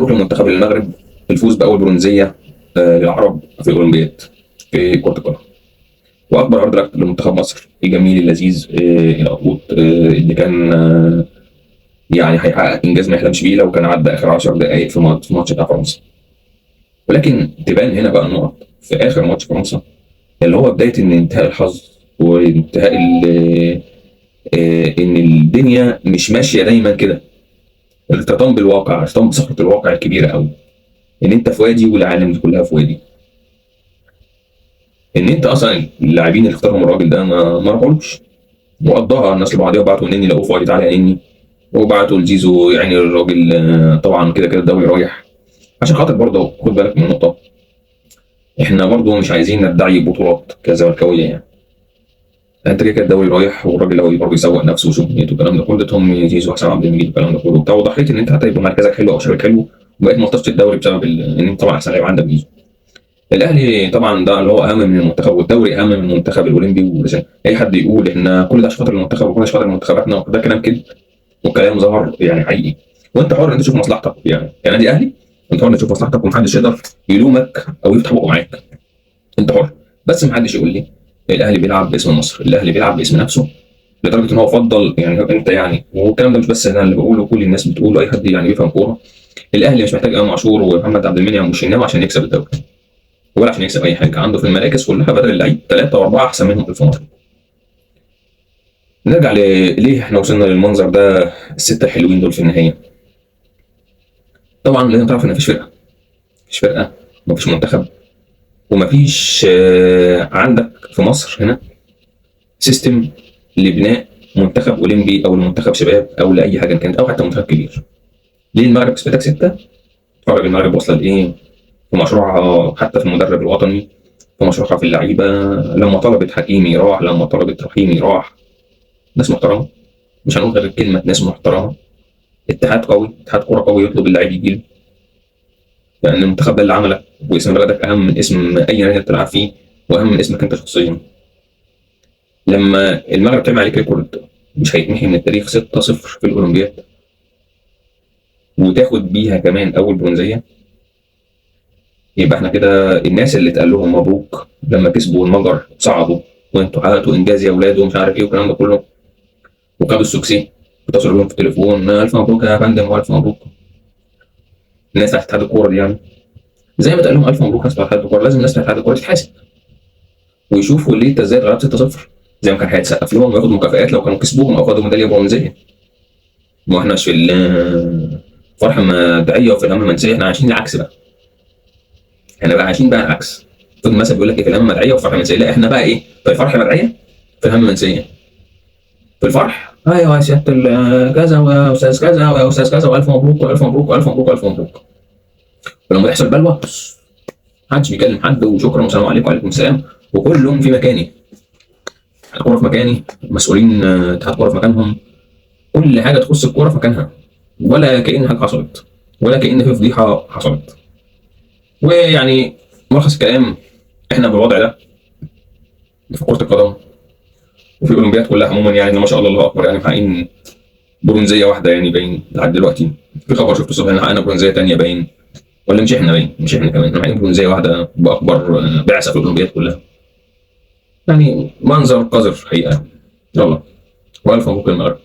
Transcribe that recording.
مبروك لمنتخب المغرب الفوز باول برونزيه للعرب في الاولمبياد في كره القدم. واكبر عرض لك لمنتخب مصر الجميل اللذيذ الأطلوط اللي كان يعني هيحقق انجاز ما يحلمش بيه لو كان عدى اخر 10 دقائق في ماتش بتاع فرنسا. ولكن تبان هنا بقى النقط في اخر ماتش فرنسا اللي هو بدايه ان انتهاء الحظ وانتهاء ان الدنيا مش ماشيه دايما كده. الارتطام بالواقع، ارتطام بصخره الواقع الكبيره قوي، ان انت في وادي والعالم دي كلها في وادي. ان انت اصلا اللاعبين اللي اختارهم الراجل ده ما راحولوش، وقضاها الناس لبعضيها وبعتوا النني لقوه في وادي تعالى يا نني، وبعتوا لزيزو يعني الراجل طبعا كده كده الدوري رايح. عشان خاطر برضه خد بالك من نقطه، احنا برضه مش عايزين ندعي بطولات كزملكاويه يعني. انت كده كده الدوري رايح، والراجل لو برضه يسوق نفسه ويشوف نيته والكلام ده كله، هم زيزو وحسام عبد المجيد والكلام ده كله وبتاع، وضحيت ان انت هتبقى مركزك حلو او شبك حلو وبقيت ملطشه الدوري بسبب ان انت طبعا احسن لعيب عندك زيزو. الاهلي طبعا ده اللي هو اهم من المنتخب، والدوري اهم من المنتخب الاولمبي. اي حد يقول احنا كل ده عشان خاطر المنتخب وكل ده عشان خاطر منتخباتنا، ده كلام كده وكلام ظهر يعني حقيقي. وانت حر انت تشوف مصلحتك يعني كنادي اهلي، انت حر تشوف مصلحتك ومحدش يقدر يلومك او يفتح بقه معاك، انت حر. بس محدش يقول لي الاهلي بيلعب باسم مصر، الاهلي بيلعب باسم نفسه لدرجه ان هو فضل يعني انت يعني. والكلام ده مش بس انا اللي بقوله، كل الناس بتقوله، اي حد يعني بيفهم كوره. الاهلي مش محتاج امام عاشور ومحمد عبد المنعم والشناوي عشان يكسب الدوري ولا عشان يكسب اي حاجه. عنده في المراكز كلها بدل اللعيب 3 و4 احسن منهم في مصر. نرجع ليه احنا وصلنا للمنظر ده، السته الحلوين دول في النهايه. طبعا لازم تعرف ان مفيش فرقه، مفيش منتخب، ومفيش عندك في مصر هنا سيستم لبناء منتخب اولمبي او لمنتخب شباب او لاي حاجه كانت او حتى منتخب كبير. ليه المغرب كسبتك 6؟ اتفرج المغرب واصله لايه في مشروعها، حتى في المدرب الوطني، في مشروعها في اللعيبه. لما طلبت حكيمي راح، لما طلبت رحيمي راح. ناس محترمه، مش هنقول غير كلمه ناس محترمه. اتحاد قوي، اتحاد كوره قوي يطلب اللعيب يجي، لان المنتخب ده اللي عملك، واسم بلدك اهم من اسم اي نادي بتلعب فيه، واهم من اسمك انت شخصيا. لما المغرب تعمل عليك ريكورد مش هيتمحي من التاريخ 6-0 في الاولمبياد، وتاخد بيها كمان اول برونزيه، يبقى احنا كده الناس اللي اتقال لهم مبروك لما كسبوا المجر صعدوا وانتوا حققتوا انجاز يا اولاد ومش عارف ايه والكلام ده كله، وخدوا السوكسي واتصلوا بيهم في التليفون الف مبروك يا فندم والف مبروك. الناس بتاعت اتحاد الكوره دي يعني زي ما اتقال لهم الف مبروك ناس بتاعت اتحاد الكوره، لازم الناس بتاعت اتحاد الكوره تتحاسب ويشوفوا ليه انت ازاي اتغلبت 6-0. زي ما كان هيتسقف لهم وياخدوا مكافآت لو كانوا كسبوهم او خدوا ميداليه برونزيه. ما احنا مش في الفرحه مدعيه وفي الهم منسيه، احنا عايشين العكس بقى. احنا بقى عايشين بقى العكس. في المثل بيقول لك ايه، في الهم مدعيه وفي الفرحه منسيه. لا احنا بقى ايه، في الفرحه مدعيه في الهم منسيه. في الفرح ايوه يا سياده كذا ويا استاذ كذا ويا استاذ كذا والف مبروك والف مبروك والف مبروك والف مبروك. ولما تحصل بلوى محدش بيكلم حد وشكرا والسلام عليكم وعليكم السلام وكلهم في مكاني. الكوره في مكاني، مسؤولين اتحاد الكوره في مكانهم، كل حاجه تخص الكوره في مكانها، ولا كأن حاجه حصلت ولا كأن في فضيحه حصلت. ويعني ملخص الكلام، احنا بالوضع ده في كره القدم وفي الاولمبياد كلها عموما يعني ما شاء الله الله اكبر، يعني محققين برونزيه واحده يعني باين لحد دلوقتي. في خبر شفته الصبح ان حققنا برونزيه ثانيه باين، ولا مش احنا باين، مش احنا كمان محققين برونزيه واحده باكبر بعثه في الاولمبياد كلها. يعني منظر قذر حقيقه. يلا والف مبروك للمغرب.